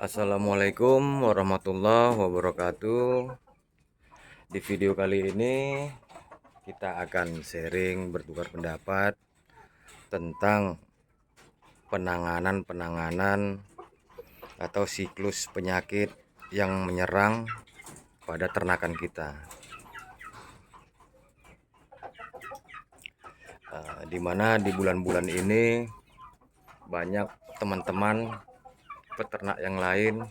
Assalamualaikum warahmatullahi wabarakatuh. Di video kali ini kita akan sharing bertukar pendapat tentang penanganan atau siklus penyakit yang menyerang pada ternakan kita. Di mana di bulan-bulan ini banyak teman-teman peternak yang lain,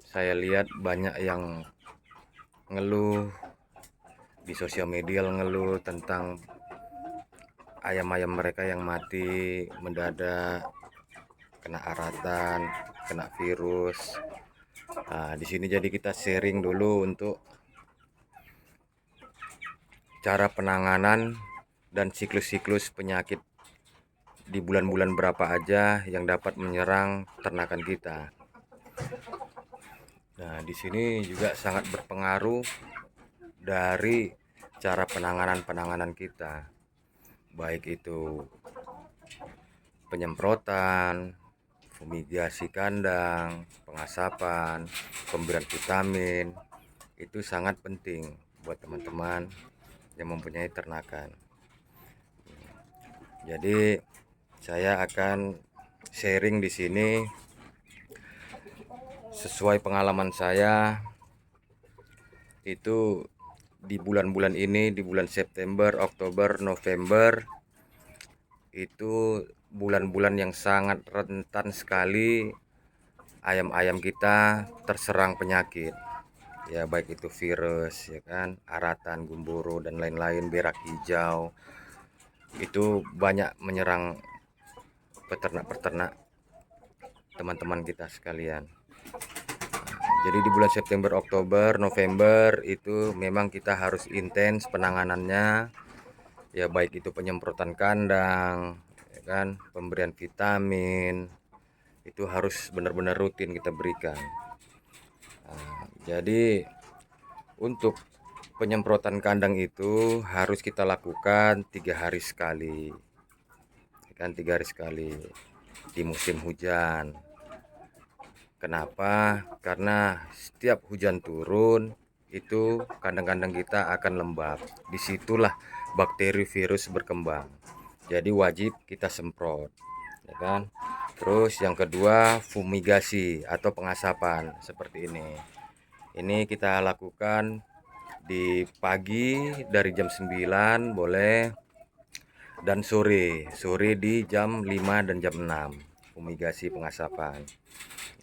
saya lihat banyak yang ngeluh di sosial media, ngeluh tentang ayam-ayam mereka yang mati mendadak, kena aratan, kena virus. Nah, di sini jadi kita sharing dulu untuk cara penanganan dan siklus-siklus penyakit di bulan-bulan berapa aja yang dapat menyerang ternakan kita. Nah, di sini juga sangat berpengaruh dari cara penanganan kita, baik itu penyemprotan, fumigasi kandang, pengasapan, pemberian vitamin. Itu sangat penting buat teman-teman yang mempunyai ternakan. Jadi saya akan sharing di sini sesuai pengalaman saya. Itu di bulan-bulan ini, di bulan September, Oktober, November, itu bulan-bulan yang sangat rentan sekali ayam-ayam kita terserang penyakit. Ya, baik itu virus, ya kan, aratan, gumboro dan lain-lain, berak hijau. Itu banyak menyerang peternak-peternak teman-teman kita sekalian. Jadi di bulan September, Oktober, November itu memang kita harus intens penanganannya. Ya, baik itu penyemprotan kandang, ya kan, pemberian vitamin, itu harus benar-benar rutin kita berikan. Jadi untuk penyemprotan kandang itu harus kita lakukan 3 hari sekali, ya kan, 3 hari sekali di musim hujan. Kenapa? Karena setiap hujan turun itu kandang-kandang kita akan lembab. Disitulah bakteri virus berkembang. Jadi wajib kita semprot, ya kan. Terus yang kedua, fumigasi atau pengasapan seperti ini. Ini kita lakukan di pagi dari jam 9 boleh, dan sore di jam 5 dan jam 6, fumigasi pengasapan,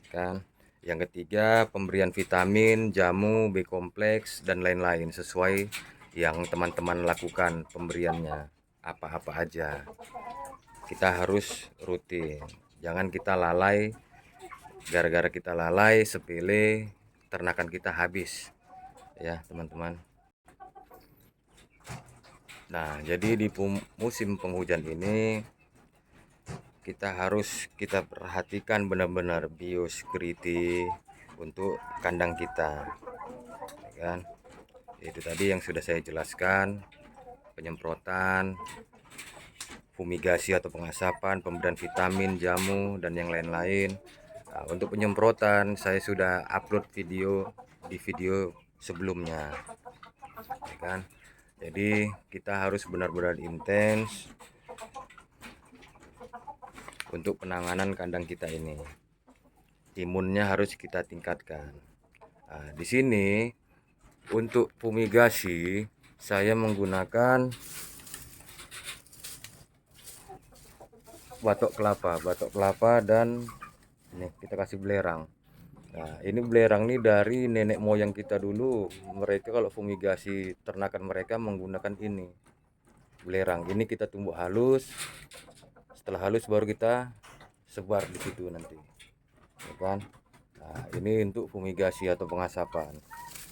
kan. Yang ketiga, pemberian vitamin, jamu, B kompleks dan lain-lain sesuai yang teman-teman lakukan pemberiannya apa-apa aja. Kita harus rutin, jangan kita lalai. Gara-gara kita lalai sepele, ternakan kita habis, ya teman-teman. Nah, jadi di musim penghujan ini kita perhatikan benar-benar biosecurity untuk kandang kita, ya kan. Itu tadi yang sudah saya jelaskan, penyemprotan, fumigasi atau pengasapan, pemberian vitamin, jamu dan yang lain-lain. Nah, untuk penyemprotan saya sudah upload video di video sebelumnya, ya kan. Jadi kita harus benar-benar intens untuk penanganan kandang kita ini. Imunnya harus kita tingkatkan. Nah, di sini untuk fumigasi saya menggunakan batok kelapa dan ini kita kasih belerang. Nah, ini belerang ini dari nenek moyang kita dulu. Mereka kalau fumigasi ternakan mereka menggunakan ini, belerang. Ini kita tumbuk halus. Setelah halus baru kita sebar di situ nanti, ya kan. Nah, ini untuk fumigasi atau pengasapan.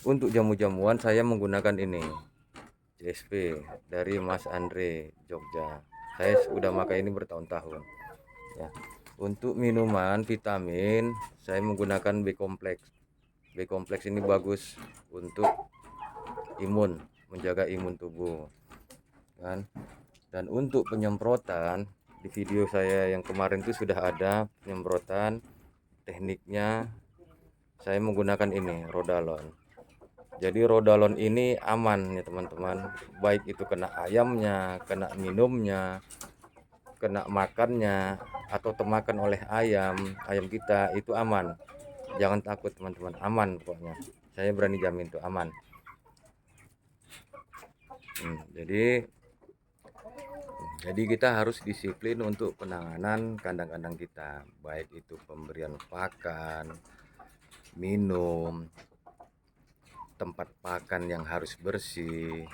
Untuk jamu-jamuan saya menggunakan ini, CSP dari Mas Andre Jogja. Saya sudah pakai ini bertahun-tahun, ya. Untuk minuman vitamin saya menggunakan B kompleks. B kompleks ini bagus untuk imun, menjaga imun tubuh, kan. Dan untuk penyemprotan, di video saya yang kemarin itu sudah ada penyemprotan tekniknya saya menggunakan ini Rodalon. Jadi Rodalon ini aman ya teman-teman, baik itu kena ayamnya, kena minumnya, kena makannya, atau termakan oleh ayam kita itu aman. Jangan takut teman-teman, aman pokoknya. Saya berani jamin itu aman. Jadi kita harus disiplin untuk penanganan kandang-kandang kita, baik itu pemberian pakan, minum, tempat pakan yang harus bersih.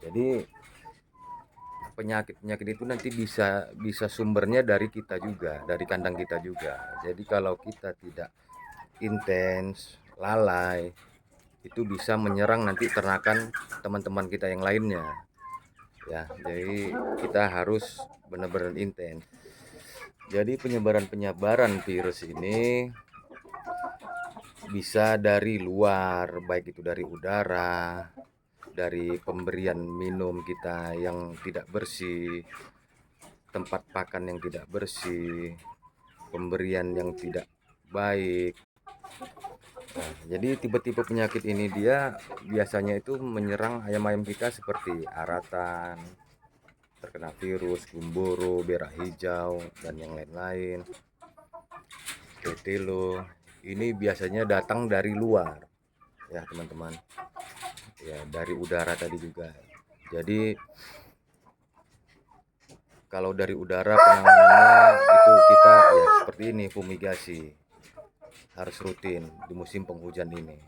Jadi penyakit-penyakit itu nanti bisa sumbernya dari kita juga, dari kandang kita juga. Jadi kalau kita tidak intens, lalai, itu bisa menyerang nanti ternakan teman-teman kita yang lainnya. Ya, jadi kita harus benar-benar intens. Jadi penyebaran virus ini bisa dari luar, baik itu dari udara, dari pemberian minum kita yang tidak bersih, tempat pakan yang tidak bersih, pemberian yang tidak baik. Nah, jadi tipe-tipe penyakit ini dia biasanya itu menyerang ayam-ayam kita seperti aratan, terkena virus, gumboro, berak hijau, dan yang lain-lain. Tetelo, ini biasanya datang dari luar ya teman-teman, ya dari udara tadi juga. Jadi kalau dari udara penanganannya itu kita ya seperti ini, fumigasi harus rutin di musim penghujan ini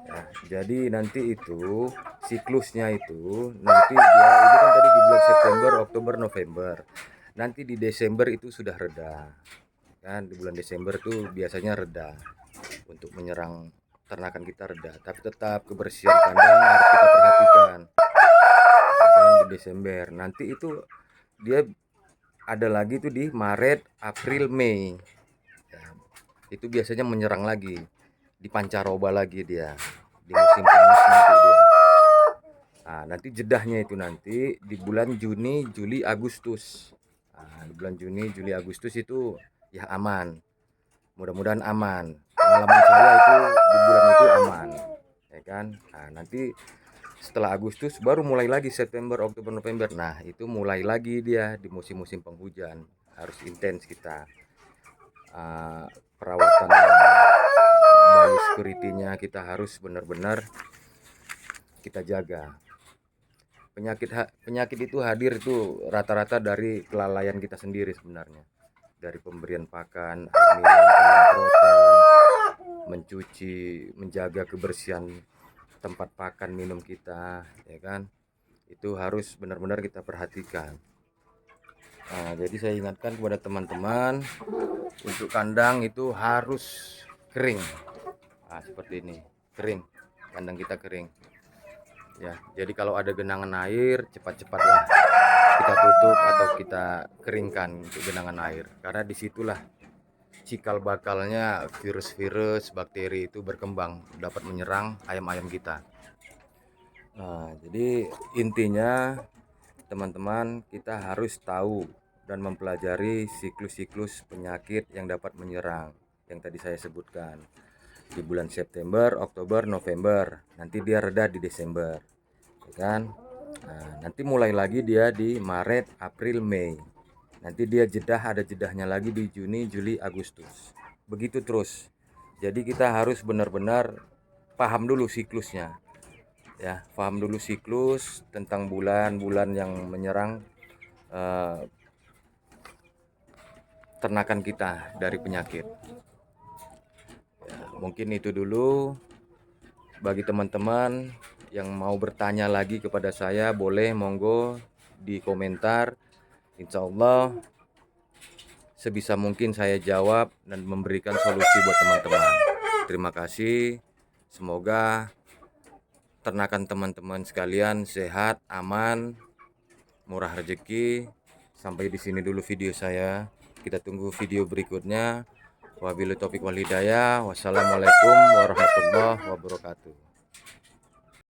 ya. Jadi nanti itu siklusnya itu nanti dia ini kan tadi di bulan September, Oktober, November, nanti di Desember itu sudah reda kan. Di bulan Desember tuh biasanya reda untuk menyerang ternakan kita, reda, tapi tetap kebersihan kandang harus kita perhatikan dan di Desember. Nanti itu dia ada lagi tuh di Maret, April, Mei ya, itu biasanya menyerang lagi di pancaroba lagi dia di musim panas nanti dia. Nah, nanti jedahnya itu nanti di bulan Juni, Juli, Agustus. Nah, di bulan Juni, Juli, Agustus itu ya aman. Mudah-mudahan aman. Pengalaman saya itu di bulan itu aman, ya kan. Nah, nanti setelah Agustus baru mulai lagi September, Oktober, November. Nah, itu mulai lagi dia di musim-musim penghujan. Harus intens kita. Perawatan biosecurity-nya kita harus benar-benar kita jaga. Penyakit itu hadir itu rata-rata dari kelalaian kita sendiri sebenarnya. Dari pemberian pakan, air minum, penyemprotan, mencuci, menjaga kebersihan tempat pakan minum kita, ya kan. Itu harus benar-benar kita perhatikan. Nah, jadi saya ingatkan kepada teman-teman untuk kandang itu harus kering. Nah, seperti ini, kering. Kandang kita kering. Ya, jadi kalau ada genangan air, cepat-cepatlah kita tutup atau kita keringkan untuk genangan air, karena disitulah cikal bakalnya virus-virus, bakteri itu berkembang, dapat menyerang ayam-ayam kita. Nah, jadi intinya teman-teman, kita harus tahu dan mempelajari siklus-siklus penyakit yang dapat menyerang yang tadi saya sebutkan. Di bulan September, Oktober, November, nanti dia reda di Desember, ya kan. Nah, nanti mulai lagi dia di Maret, April, Mei. Nanti dia ada jedahnya lagi di Juni, Juli, Agustus. Begitu terus. Jadi kita harus benar-benar paham dulu siklusnya. Ya, paham dulu siklus tentang bulan-bulan yang menyerang ternakan kita dari penyakit. Ya, mungkin itu dulu. Bagi teman-teman yang mau bertanya lagi kepada saya, boleh monggo di komentar. Insya Allah sebisa mungkin saya jawab dan memberikan solusi buat teman-teman. Terima kasih. Semoga ternakan teman-teman sekalian sehat, aman, murah rezeki. Sampai di sini dulu video saya. Kita tunggu video berikutnya. Wabillahi taufiq wal hidayah. Wassalamualaikum warahmatullahi wabarakatuh.